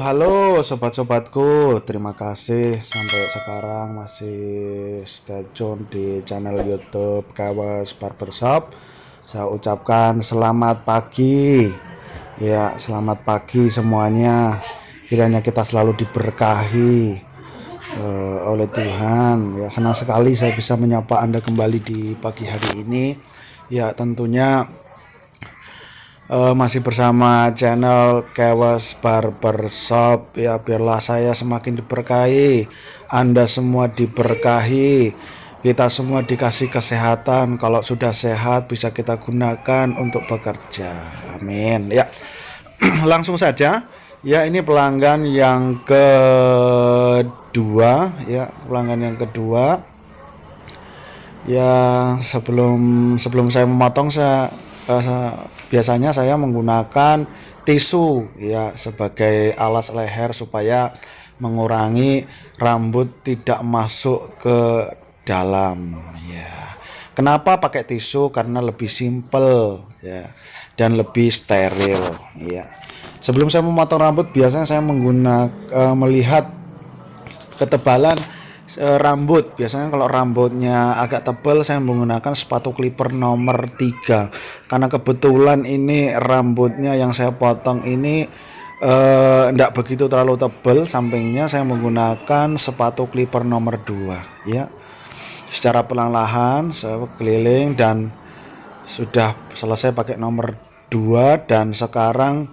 Halo sobat-sobatku, terima kasih sampai sekarang masih stay tune di channel YouTube Kewas Barbershop. Saya ucapkan selamat pagi. Ya, selamat pagi semuanya. Kiranya kita selalu diberkahi oleh Tuhan. Ya, senang sekali saya bisa menyapa Anda kembali di pagi hari ini. Ya, tentunya masih bersama channel Kewas Barbershop. Ya, biarlah saya semakin diberkahi, Anda semua diberkahi, kita semua dikasih kesehatan. Kalau sudah sehat bisa kita gunakan untuk bekerja, amin ya. Langsung saja ya, ini pelanggan yang kedua ya, pelanggan yang kedua ya. Sebelum saya memotong, biasanya saya menggunakan tisu ya sebagai alas leher supaya mengurangi rambut tidak masuk ke dalam ya. Kenapa pakai tisu? Karena lebih simple ya dan lebih steril ya. Sebelum saya memotong rambut, biasanya saya melihat ketebalan rambut. Biasanya kalau rambutnya agak tebal, saya menggunakan sepatu clipper nomor 3. Karena kebetulan ini rambutnya yang saya potong ini enggak begitu terlalu tebal sampingnya, saya menggunakan sepatu clipper nomor 2 ya. Secara perlahan saya keliling dan sudah selesai pakai nomor 2, dan sekarang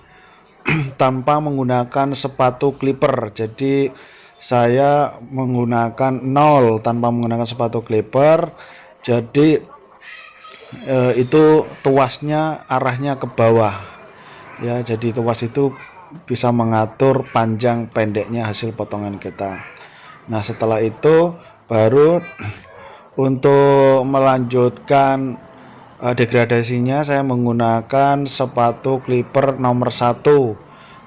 tanpa menggunakan sepatu clipper. Jadi saya menggunakan 0 tanpa menggunakan sepatu clipper. Jadi itu tuasnya arahnya ke bawah ya. Jadi tuas itu bisa mengatur panjang pendeknya hasil potongan kita. Nah, setelah itu baru untuk melanjutkan degradasinya, saya menggunakan sepatu clipper nomor 1.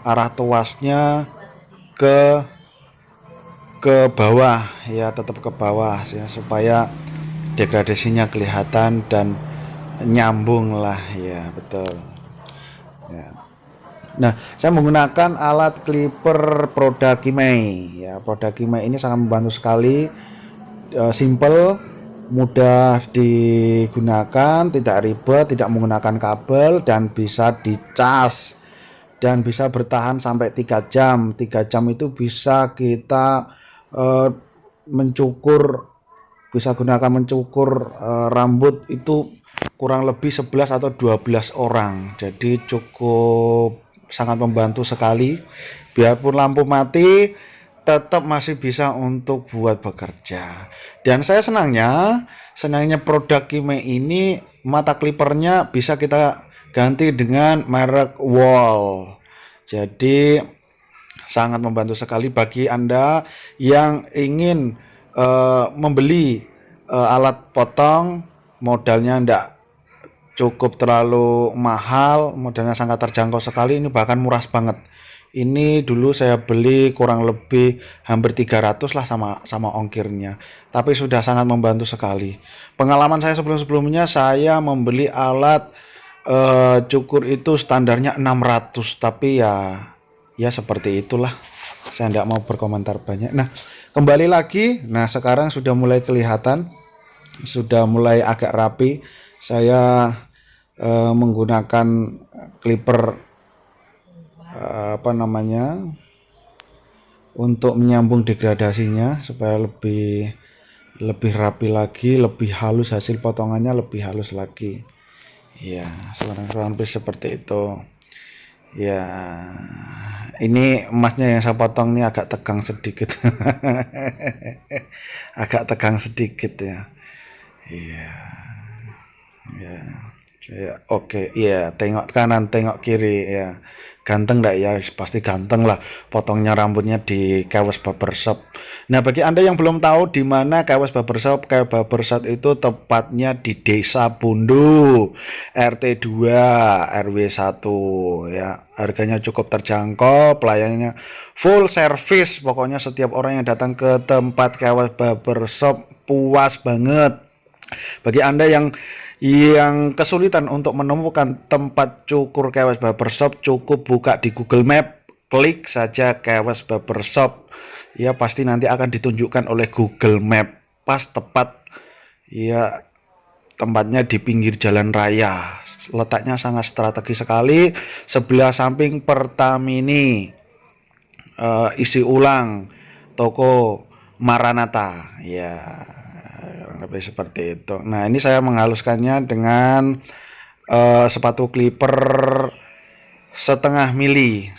Arah tuasnya ke bawah ya, tetap ke bawah ya, supaya degradasinya kelihatan dan nyambung lah ya, betul ya. Nah, saya menggunakan alat clipper produk Kimei ya. Produk Kimei ini sangat membantu sekali, simple, mudah digunakan, tidak ribet, tidak menggunakan kabel, dan bisa dicas dan bisa bertahan sampai 3 jam. 3 jam itu bisa kita bisa gunakan mencukur rambut itu kurang lebih 11 atau 12 orang. Jadi cukup sangat membantu sekali. Biarpun lampu mati, tetap masih bisa untuk buat bekerja. Dan saya senangnya produk Kimei ini, mata clippernya bisa kita ganti dengan merek Wall. Jadi sangat membantu sekali bagi Anda yang ingin membeli alat potong. Modalnya tidak cukup terlalu mahal, modalnya sangat terjangkau sekali. Ini bahkan murah banget. Ini dulu saya beli kurang lebih hampir 300 lah sama ongkirnya, tapi sudah sangat membantu sekali. Pengalaman saya sebelumnya, saya membeli alat cukur itu standarnya 600, tapi ya seperti itulah, saya tidak mau berkomentar banyak. Nah, kembali lagi. Nah, sekarang sudah mulai kelihatan, sudah mulai agak rapi. Saya menggunakan clipper untuk menyambung degradasinya supaya lebih rapi lagi, lebih halus, hasil potongannya lebih halus lagi ya. Kurang lebih seperti itu ya. Ini emasnya yang saya potong ini agak tegang sedikit agak tegang sedikit ya. Iya ya. Oke ya, tengok kanan, tengok kiri ya. Ganteng enggak ya? Pasti ganteng lah potongnya rambutnya di Kewas Barbershop. Nah, bagi Anda yang belum tahu di mana Kewas Barbershop, Kewas Barbershop itu tepatnya di Desa Bundu, RT 2 RW 1 ya. Harganya cukup terjangkau, pelayanannya full service. Pokoknya setiap orang yang datang ke tempat Kewas Barbershop puas banget. Bagi Anda yang kesulitan untuk menemukan tempat cukur Kewas Barbershop, cukup buka di Google Map klik saja Kewes Barbershop, ya pasti nanti akan ditunjukkan oleh Google Map pas tepat, ya tempatnya di pinggir jalan raya, letaknya sangat strategis sekali, sebelah samping Pertamini, isi ulang toko Maranatha, ya lebih seperti itu. Nah ini saya menghaluskannya dengan sepatu clipper setengah mili.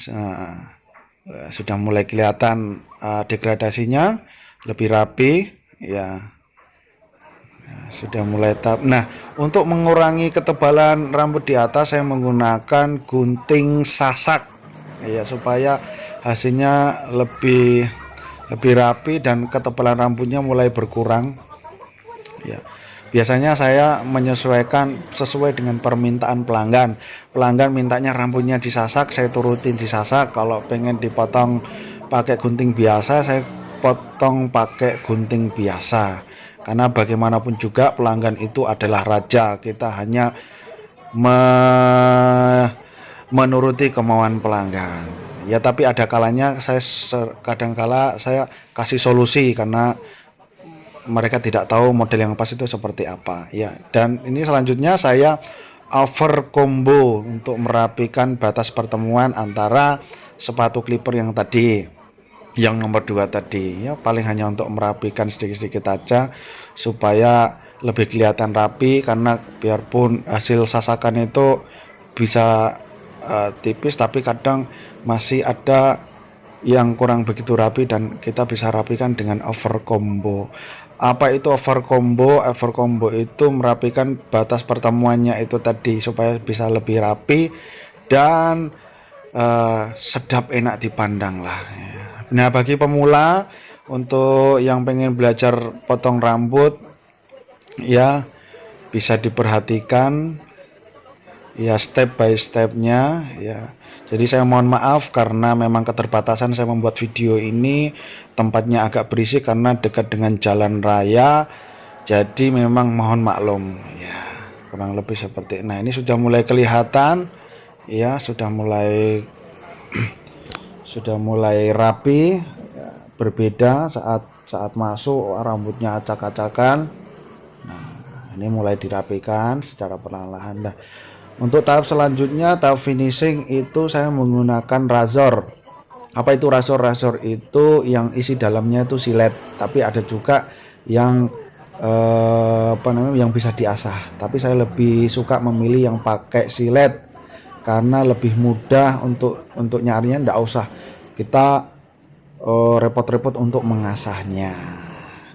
Sudah mulai kelihatan degradasinya lebih rapi, ya sudah mulai tap. Nah untuk mengurangi ketebalan rambut di atas saya menggunakan gunting sasak, ya supaya hasilnya lebih rapi dan ketebalan rambutnya mulai berkurang, ya. Biasanya saya menyesuaikan sesuai dengan permintaan pelanggan. Pelanggan mintanya rambutnya disasak, saya turutin disasak. Kalau pengen dipotong pakai gunting biasa, saya potong pakai gunting biasa. Karena bagaimanapun juga pelanggan itu adalah raja. Kita hanya menuruti kemauan pelanggan. Ya tapi ada kalanya saya kadangkala saya kasih solusi karena mereka tidak tahu model yang pas itu seperti apa, ya. Dan ini selanjutnya saya over combo untuk merapikan batas pertemuan antara sepatu clipper yang tadi, yang nomor 2 tadi, ya paling hanya untuk merapikan sedikit-sedikit aja supaya lebih kelihatan rapi, karena biarpun hasil sasakan itu bisa tipis tapi kadang masih ada yang kurang begitu rapi dan kita bisa rapikan dengan over combo. Apa itu over combo? Over combo itu merapikan batas pertemuannya itu tadi supaya bisa lebih rapi dan sedap enak dipandang lah. Nah bagi pemula untuk yang pengen belajar potong rambut, ya bisa diperhatikan ya step by stepnya, ya. Jadi saya mohon maaf karena memang keterbatasan saya membuat video ini, tempatnya agak berisik karena dekat dengan jalan raya, jadi memang mohon maklum, ya kurang lebih seperti. Nah ini sudah mulai kelihatan, ya sudah mulai rapi, ya, berbeda saat masuk rambutnya acak-acakan. Nah ini mulai dirapikan secara perlahan-lahan. Nah, untuk tahap selanjutnya, tahap finishing itu saya menggunakan razor. Apa itu razor? Razor itu yang isi dalamnya itu silet, tapi ada juga yang yang bisa diasah. Tapi saya lebih suka memilih yang pakai silet karena lebih mudah untuk nyarinya, ndak usah kita repot-repot untuk mengasahnya.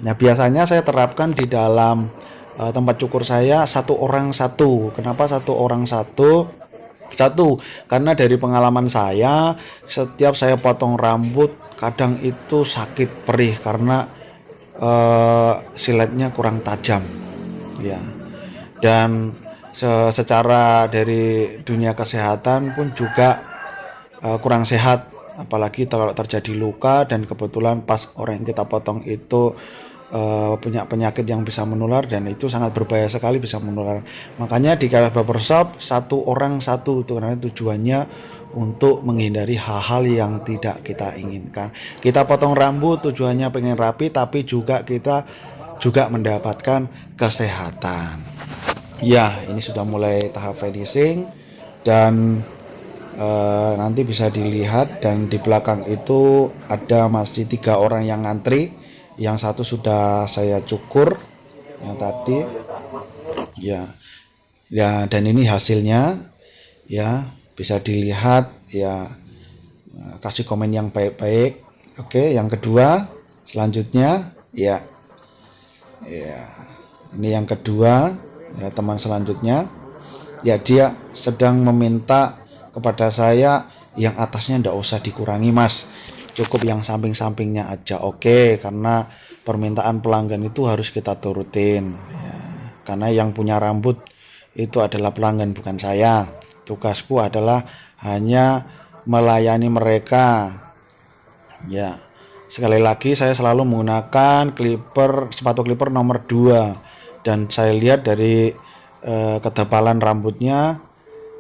Nah biasanya saya terapkan di dalam tempat cukur saya 1 orang 1. Kenapa 1 orang 1? Karena dari pengalaman saya, setiap saya potong rambut kadang itu sakit perih karena siletnya kurang tajam, ya. Dan secara dari dunia kesehatan pun juga kurang sehat, apalagi kalau terjadi luka dan kebetulan pas orang yang kita potong itu punya penyakit yang bisa menular, dan itu sangat berbahaya sekali, bisa menular. Makanya di Kewes Barbershop 1 orang 1 itu karena tujuannya untuk menghindari hal-hal yang tidak kita inginkan. Kita potong rambut tujuannya pengen rapi, tapi juga kita juga mendapatkan kesehatan. Ya ini sudah mulai tahap finishing dan nanti bisa dilihat, dan di belakang itu ada masih 3 orang yang ngantri. Yang 1 sudah saya cukur yang tadi, ya dan ini hasilnya, ya bisa dilihat, ya kasih komen yang baik-baik. Oke, yang kedua selanjutnya, ya ini yang kedua, ya teman selanjutnya, ya dia sedang meminta kepada saya yang atasnya ndak usah dikurangi mas, cukup yang samping-sampingnya aja. Oke, karena permintaan pelanggan itu harus kita turutin, ya. Karena yang punya rambut itu adalah pelanggan, bukan saya. Tugasku adalah hanya melayani mereka, ya. Sekali lagi saya selalu menggunakan sepatu clipper nomor 2, dan saya lihat dari ketebalan rambutnya,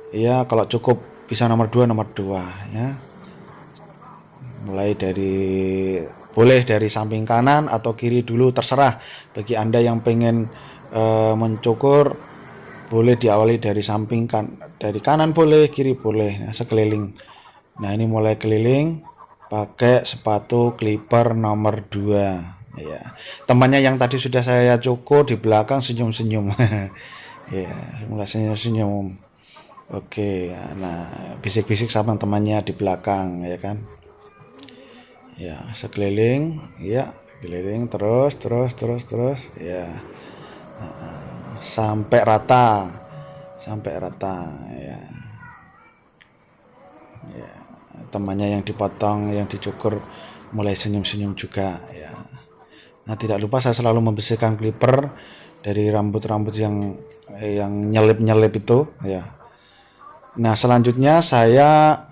ya kalau cukup bisa nomor 2 ya. mulai dari boleh dari samping kanan atau kiri dulu, terserah. Bagi Anda yang pengen mencukur, boleh diawali dari samping dari kanan boleh, kiri boleh, sekeliling. Nah, ini mulai keliling pakai sepatu clipper nomor 2 ya. Temannya yang tadi sudah saya cukur di belakang senyum-senyum. Ya, mulai senyum-senyum. Oke, nah bisik-bisik sama temannya di belakang ya kan. Ya, sekeliling, ya, keliling terus ya. Sampai rata. Ya. Ya, temannya yang dipotong, yang dicukur mulai senyum-senyum juga ya. Nah, tidak lupa saya selalu membersihkan clipper dari rambut-rambut yang nyelip-nyelip itu ya. Nah, selanjutnya saya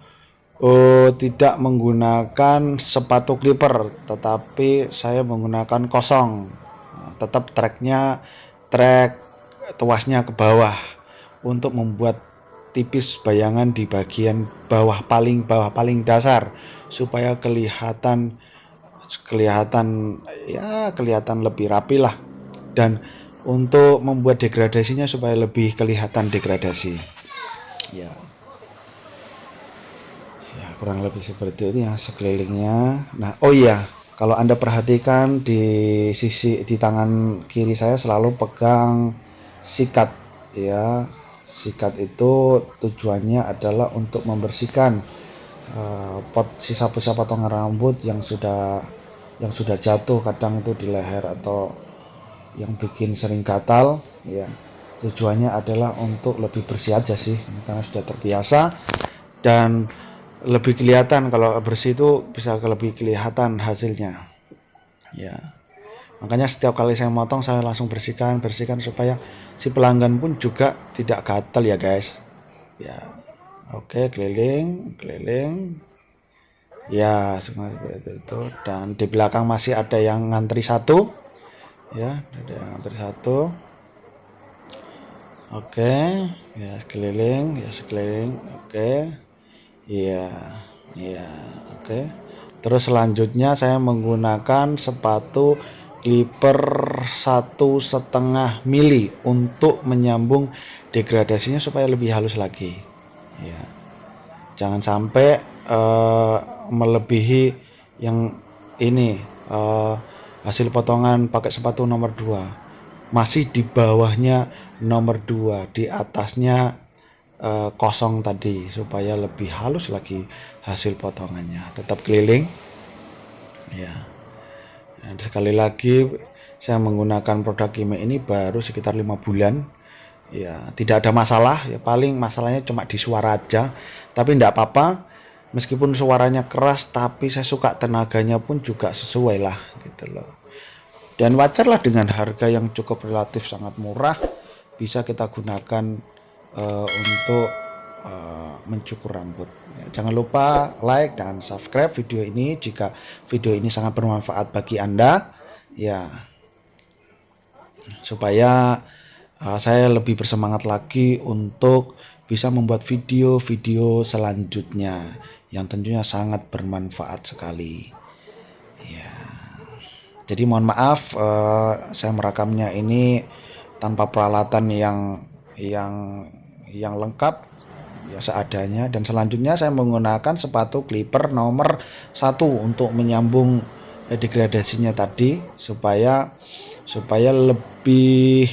tidak menggunakan sepatu clipper, tetapi saya menggunakan kosong. Nah, tetap trek tuasnya ke bawah untuk membuat tipis bayangan di bagian bawah paling dasar supaya kelihatan lebih rapi lah, dan untuk membuat degradasinya supaya lebih kelihatan degradasi ya. Ya, kurang lebih seperti itu ya sekelilingnya. Nah, oh iya, kalau Anda perhatikan di tangan kiri saya selalu pegang sikat ya. Sikat itu tujuannya adalah untuk membersihkan sisa-sisa potongan rambut yang sudah jatuh kadang itu di leher atau yang bikin sering gatal ya. Tujuannya adalah untuk lebih bersih aja sih, karena sudah terbiasa dan lebih kelihatan. Kalau bersih itu bisa lebih kelihatan hasilnya ya. Makanya setiap kali saya motong saya langsung bersihkan supaya si pelanggan pun juga tidak gatal ya guys ya. Oke, keliling ya seperti itu. Dan di belakang masih ada yang ngantri satu ya, ada yang ngantri satu. Oke ya, sekeliling. Oke ya oke. Terus selanjutnya saya menggunakan sepatu clipper 1,5 mili untuk menyambung degradasinya supaya lebih halus lagi ya. Jangan sampai melebihi yang ini hasil potongan pakai sepatu nomor 2, masih di bawahnya nomor 2, di atasnya kosong tadi, supaya lebih halus lagi hasil potongannya. Tetap keliling ya. Dan sekali lagi saya menggunakan produk Kime ini baru sekitar 5 bulan ya, tidak ada masalah ya. Paling masalahnya cuma di suara aja, tapi tidak apa-apa. Meskipun suaranya keras, tapi saya suka tenaganya pun juga sesuai lah gitu loh. Dan wajar lah dengan harga yang cukup relatif sangat murah, bisa kita gunakan untuk mencukur rambut ya. Jangan lupa like dan subscribe video ini jika video ini sangat bermanfaat bagi Anda ya, supaya saya lebih bersemangat lagi untuk bisa membuat video-video selanjutnya yang tentunya sangat bermanfaat sekali ya. Jadi mohon maaf saya merekamnya ini tanpa peralatan yang lengkap ya, seadanya. Dan selanjutnya saya menggunakan sepatu clipper nomor 1 untuk menyambung degradasinya tadi supaya lebih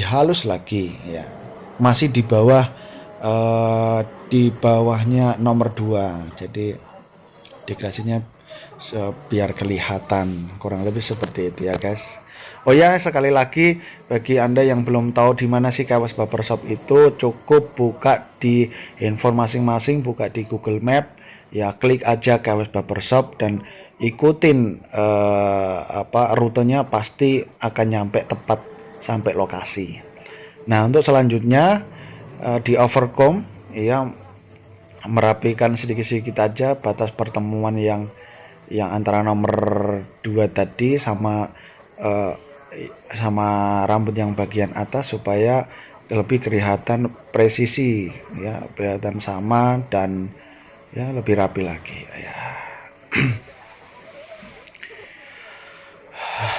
halus lagi ya. Masih di bawahnya nomor 2, jadi degradasinya biar kelihatan, kurang lebih seperti itu ya guys. Oh ya, sekali lagi bagi Anda yang belum tahu di mana sih KWS Barbershop itu, cukup buka di handphone masing-masing, buka di Google Map ya, klik aja KWS Barbershop dan ikutin rutenya, pasti akan nyampe tepat sampai lokasi. Nah, untuk selanjutnya di overcomb ya, merapikan sedikit-sedikit aja batas pertemuan yang antara nomor 2 tadi sama rambut yang bagian atas, supaya lebih kelihatan presisi ya, kelihatan sama dan ya lebih rapi lagi ya.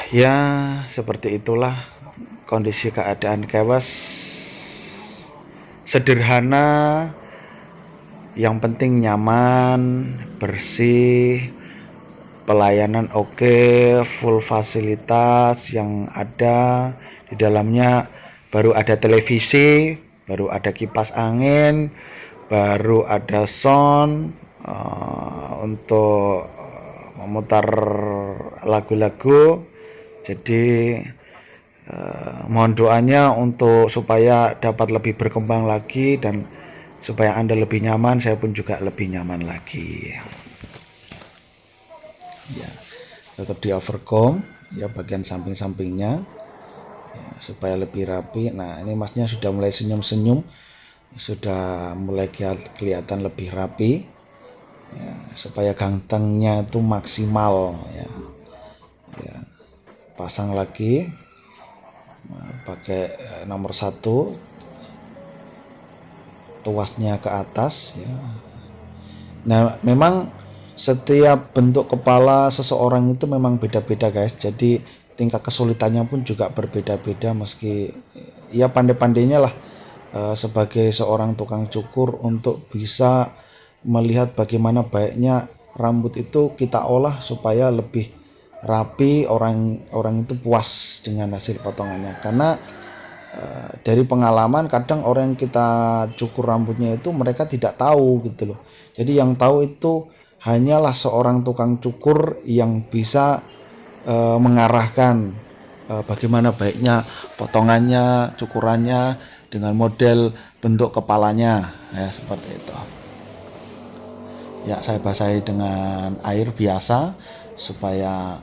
Ya, seperti itulah kondisi keadaan kewas. Sederhana, yang penting nyaman, bersih, pelayanan oke, full fasilitas yang ada di dalamnya. Baru ada televisi, baru ada kipas angin, baru ada sound untuk memutar lagu-lagu. Jadi mohon doanya untuk supaya dapat lebih berkembang lagi dan supaya Anda lebih nyaman, saya pun juga lebih nyaman lagi. Ya, tetap di overcome ya bagian samping-sampingnya ya, supaya lebih rapi. Nah, ini masnya sudah mulai senyum-senyum, sudah mulai kelihatan lebih rapi ya, supaya gantengnya itu maksimal ya. Ya, pasang lagi. Nah, pakai nomor 1, tuasnya ke atas ya. Nah, memang setiap bentuk kepala seseorang itu memang beda-beda guys, jadi tingkat kesulitannya pun juga berbeda-beda. Meski ya pandai-pandainya lah sebagai seorang tukang cukur untuk bisa melihat bagaimana baiknya rambut itu kita olah supaya lebih rapi, orang itu puas dengan hasil potongannya. Karena dari pengalaman kadang orang yang kita cukur rambutnya itu mereka tidak tahu gitu loh. Jadi yang tahu itu hanyalah seorang tukang cukur yang bisa mengarahkan bagaimana baiknya potongannya, cukurannya dengan model bentuk kepalanya ya, seperti itu. Ya, saya basahi dengan air biasa supaya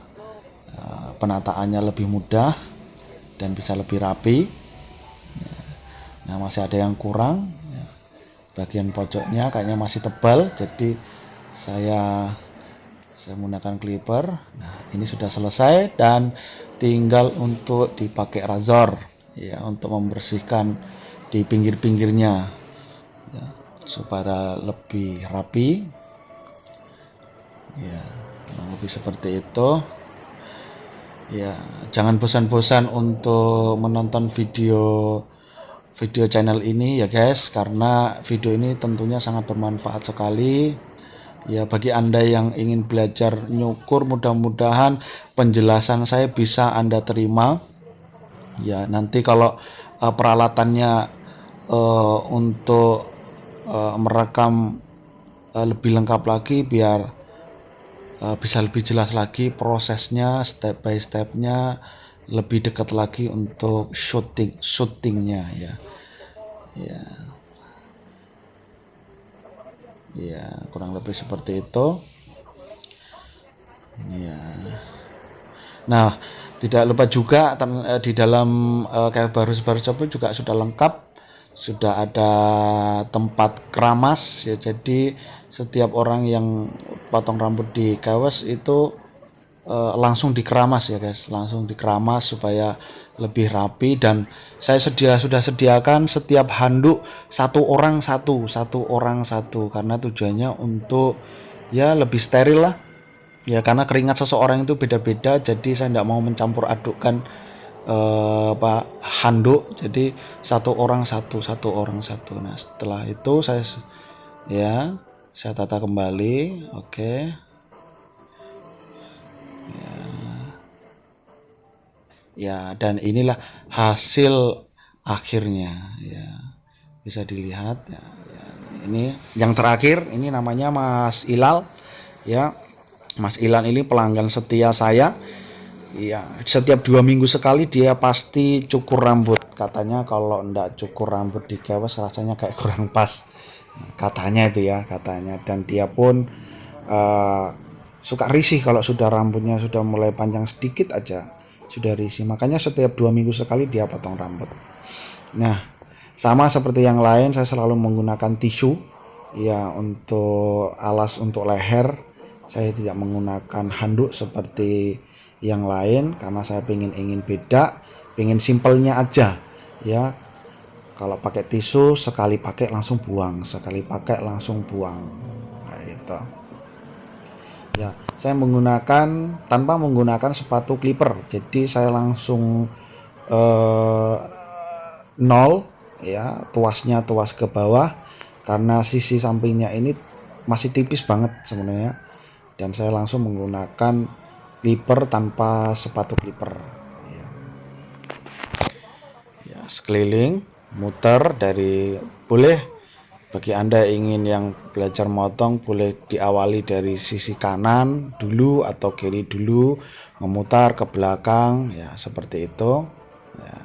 penataannya lebih mudah dan bisa lebih rapi. Nah, masih ada yang kurang ya. Bagian pojoknya kayaknya masih tebal, jadi saya menggunakan clipper. Nah, ini sudah selesai dan tinggal untuk dipakai razor ya, untuk membersihkan di pinggir-pinggirnya ya, supaya lebih rapi ya, lebih seperti itu ya. Jangan bosan-bosan untuk menonton video channel ini ya guys, karena video ini tentunya sangat bermanfaat sekali ya bagi Anda yang ingin belajar nyukur. Mudah-mudahan penjelasan saya bisa Anda terima ya. Nanti kalau peralatannya untuk merekam lebih lengkap lagi, biar bisa lebih jelas lagi prosesnya, step by stepnya, lebih dekat lagi untuk syutingnya ya. Ya, kurang lebih seperti itu ya. Nah, tidak lupa juga di dalam kayak barbershop juga sudah lengkap, sudah ada tempat keramas ya. Jadi setiap orang yang potong rambut di Kewas itu langsung dikeramas ya guys, langsung dikeramas supaya lebih rapi. Dan saya sudah sediakan setiap handuk satu orang satu, karena tujuannya untuk ya lebih steril lah ya, karena keringat seseorang itu beda-beda, jadi saya tidak mau mencampur adukkan handuk, jadi satu orang satu. Nah, setelah itu saya tata kembali. Oke. Ya, dan inilah hasil akhirnya ya, bisa dilihat ya. Ini yang terakhir, ini namanya Mas Ilal ya. Mas Ilal ini pelanggan setia saya ya, setiap 2 minggu sekali dia pasti cukur rambut. Katanya kalau ndak cukur rambut di Kewas rasanya kayak kurang pas, katanya itu ya, katanya. Dan dia pun suka risih kalau sudah rambutnya sudah mulai panjang sedikit aja sudah risih, makanya setiap 2 minggu sekali dia potong rambut. Nah, sama seperti yang lain, saya selalu menggunakan tisu ya untuk alas untuk leher. Saya tidak menggunakan handuk seperti yang lain karena saya ingin beda, pengen simpelnya aja ya. Kalau pakai tisu sekali pakai langsung buang, kayak gitu. Ya, saya menggunakan tanpa menggunakan sepatu clipper. Jadi saya langsung eh, nol ya, tuas ke bawah karena sisi sampingnya ini masih tipis banget sebenarnya, dan saya langsung menggunakan clipper tanpa sepatu clipper. Ya, sekeliling muter dari, boleh bagi Anda ingin yang belajar motong boleh diawali dari sisi kanan dulu atau kiri dulu, memutar ke belakang ya, seperti itu ya.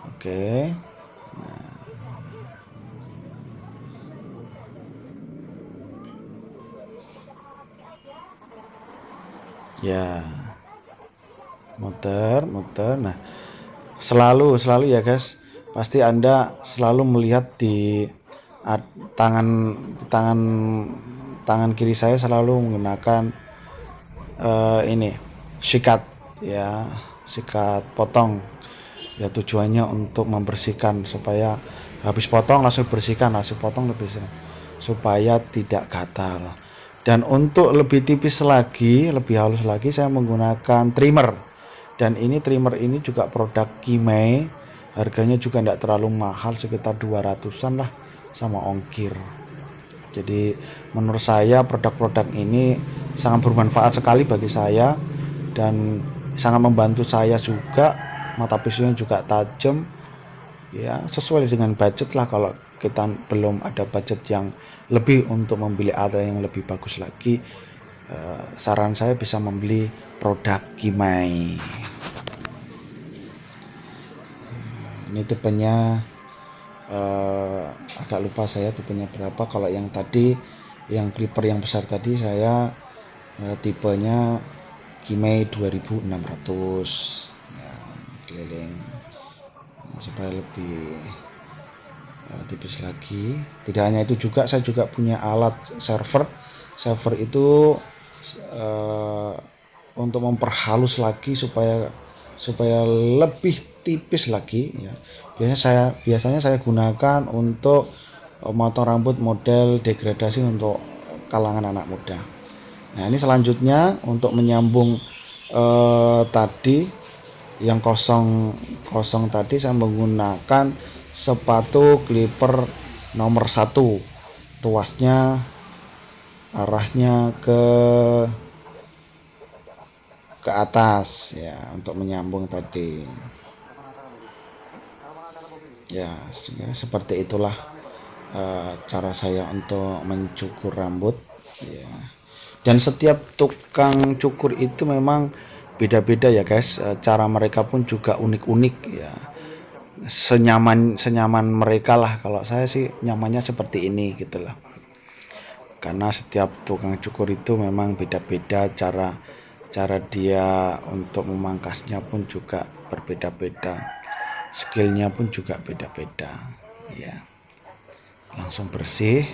Oke. Ya, muter muter. Nah, selalu ya guys, pasti Anda selalu melihat di tangan tangan tangan kiri saya selalu menggunakan ini sikat ya, sikat potong ya, tujuannya untuk membersihkan supaya habis potong langsung bersihkan, hasil potong lebih supaya tidak gatal. Dan untuk lebih tipis lagi, lebih halus lagi, saya menggunakan trimmer. Dan ini trimmer ini juga produk Kimei, harganya juga tidak terlalu mahal, sekitar 200-an lah sama ongkir. Jadi menurut saya produk-produk ini sangat bermanfaat sekali bagi saya dan sangat membantu saya juga. Mata pisaunya juga tajam ya, sesuai dengan budget lah. Kalau kita belum ada budget yang lebih untuk membeli alat yang lebih bagus lagi, saran saya bisa membeli produk Kimai. Ini tipenya agak lupa saya tipenya berapa. Kalau yang tadi yang clipper yang besar tadi saya tipenya Kimei 2600 ya, keliling supaya lebih tipis lagi. Tidak hanya itu juga, saya juga punya alat server itu untuk memperhalus lagi supaya lebih tipis lagi ya. Biasanya saya gunakan untuk motong rambut model degradasi untuk kalangan anak muda. Nah, ini selanjutnya untuk menyambung tadi yang kosong tadi, saya menggunakan sepatu clipper nomor 1. Tuasnya arahnya ke atas ya, untuk menyambung tadi ya. Seperti itulah cara saya untuk mencukur rambut ya. Dan setiap tukang cukur itu memang beda-beda ya guys, cara mereka pun juga unik-unik ya, senyaman mereka lah. Kalau saya sih nyamannya seperti ini gitu lah, karena setiap tukang cukur itu memang beda-beda cara dia untuk memangkasnya pun juga berbeda-beda, skillnya pun juga beda-beda ya. Langsung bersih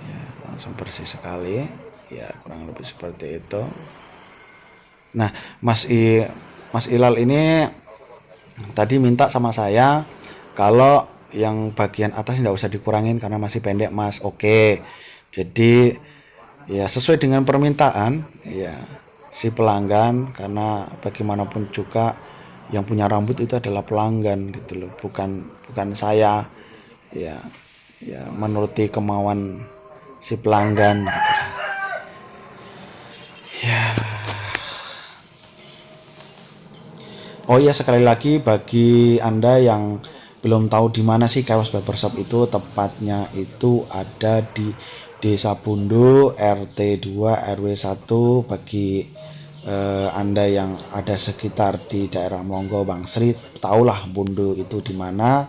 ya, langsung bersih sekali ya, kurang lebih seperti itu. Nah, Mas Ilal ini tadi minta sama saya kalau yang bagian atas tidak usah dikurangin karena masih pendek Mas. Oke, jadi ya sesuai dengan permintaan ya si pelanggan, karena bagaimanapun juga yang punya rambut itu adalah pelanggan gitu loh, bukan saya ya, menuruti kemauan si pelanggan gitu. Ya. Oh iya, sekali lagi bagi Anda yang belum tahu di mana sih Chaos Barbershop itu, tepatnya itu ada di Desa Bundo, RT 2 RW 1. Bagi Anda yang ada sekitar di daerah Monggo Bangsri, tahulah Bundo itu di mana.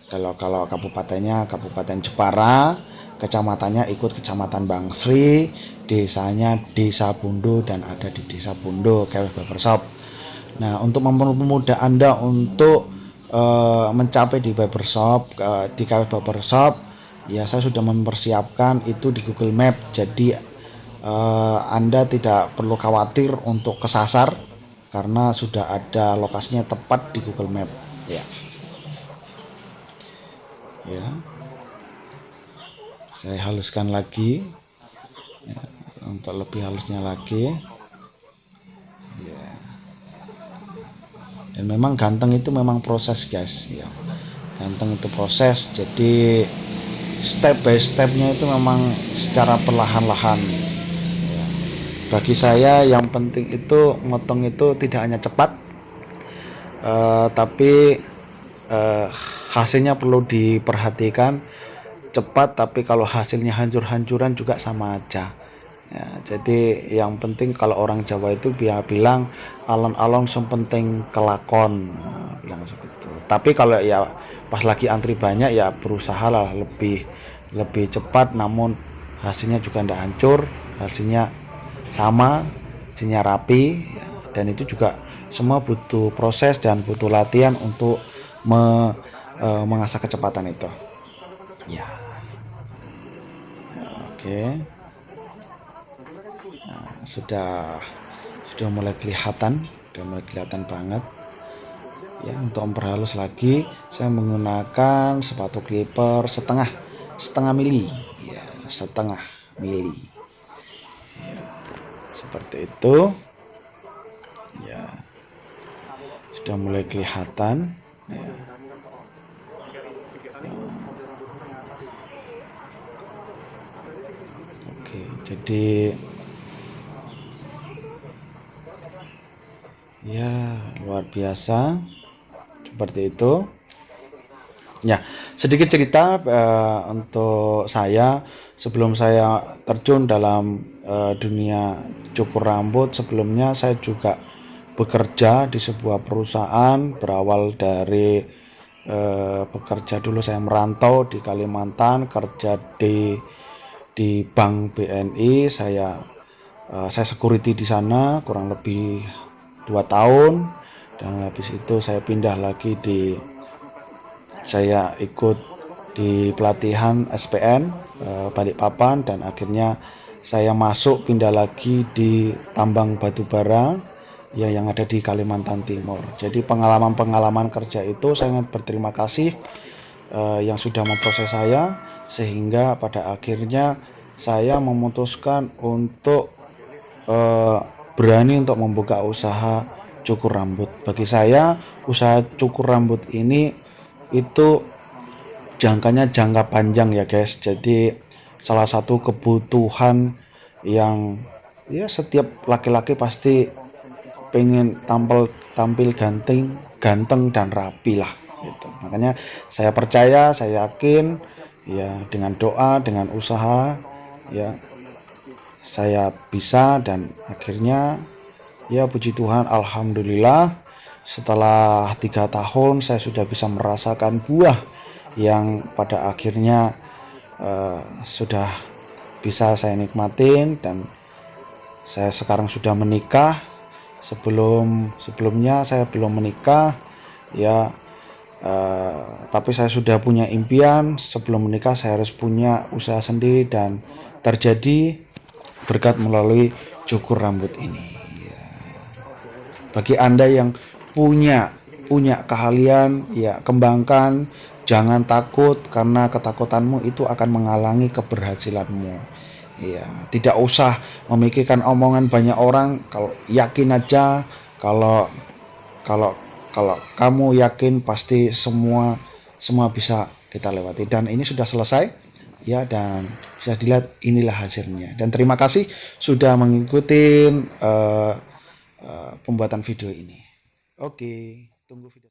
Kalau kabupatennya Kabupaten Jepara, kecamatannya ikut Kecamatan Bangsri, desanya Desa Bundo, dan ada di Desa Bundo Chaos Barbershop. Nah, untuk mempermudah Anda untuk mencapai di barbershop, di Chaos Barbershop ya, saya sudah mempersiapkan itu di Google Map. Jadi Anda tidak perlu khawatir untuk kesasar karena sudah ada lokasinya tepat di Google Map ya. Ya. Saya haluskan lagi ya, untuk lebih halusnya lagi ya. Dan memang ganteng itu memang proses guys ya, ganteng itu proses, jadi step by stepnya itu memang secara perlahan-lahan ya. Bagi saya yang penting itu motong itu tidak hanya cepat, tapi hasilnya perlu diperhatikan. Cepat tapi kalau hasilnya hancur-hancuran juga sama aja ya. Jadi yang penting kalau orang Jawa itu bilang alon-alon sempenting kelakon, bilang seperti itu. Tapi kalau ya pas lagi antri banyak ya berusaha lah lebih cepat, namun hasilnya juga tidak hancur, hasilnya sama, hasilnya rapi ya. Dan itu juga semua butuh proses dan butuh latihan untuk mengasah kecepatan itu ya. Oke. Nah, sudah mulai kelihatan, banget ya. Untuk memperhalus lagi saya menggunakan sepatu clipper setengah mili ya, setengah mili ya, seperti itu ya. Sudah mulai kelihatan ya. Oke, jadi ya luar biasa seperti itu ya. Sedikit cerita untuk saya sebelum saya terjun dalam dunia cukur rambut. Sebelumnya saya juga bekerja di sebuah perusahaan, berawal dari bekerja dulu saya merantau di Kalimantan, kerja di Bank BNI. Saya security di sana kurang lebih 2 tahun, dan habis itu saya pindah lagi saya ikut di pelatihan SPN Balikpapan, dan akhirnya saya pindah lagi di tambang batubara ya yang ada di Kalimantan Timur. Jadi pengalaman kerja itu saya sangat berterima kasih yang sudah memproses saya, sehingga pada akhirnya saya memutuskan untuk berani untuk membuka usaha cukur rambut. Bagi saya usaha cukur rambut ini itu jangkanya jangka panjang ya guys. Jadi salah satu kebutuhan yang ya setiap laki-laki pasti pengen tampil ganteng dan rapi lah gitu. Makanya saya percaya, saya yakin ya, dengan doa, dengan usaha ya saya bisa, dan akhirnya ya puji Tuhan, alhamdulillah setelah 3 tahun saya sudah bisa merasakan buah yang pada akhirnya sudah bisa saya nikmatin. Dan saya sekarang sudah menikah. Sebelumnya saya belum menikah ya, tapi saya sudah punya impian sebelum menikah saya harus punya usaha sendiri, dan terjadi berkat melalui cukur rambut ini ya. Bagi Anda yang punya keahlian ya, kembangkan, jangan takut, karena ketakutanmu itu akan menghalangi keberhasilanmu ya. Tidak usah memikirkan omongan banyak orang. Kalau yakin aja, kalau kamu yakin pasti semua bisa kita lewati. Dan ini sudah selesai ya, dan bisa dilihat inilah hasilnya. Dan terima kasih sudah mengikuti pembuatan video ini. Oke, tunggu video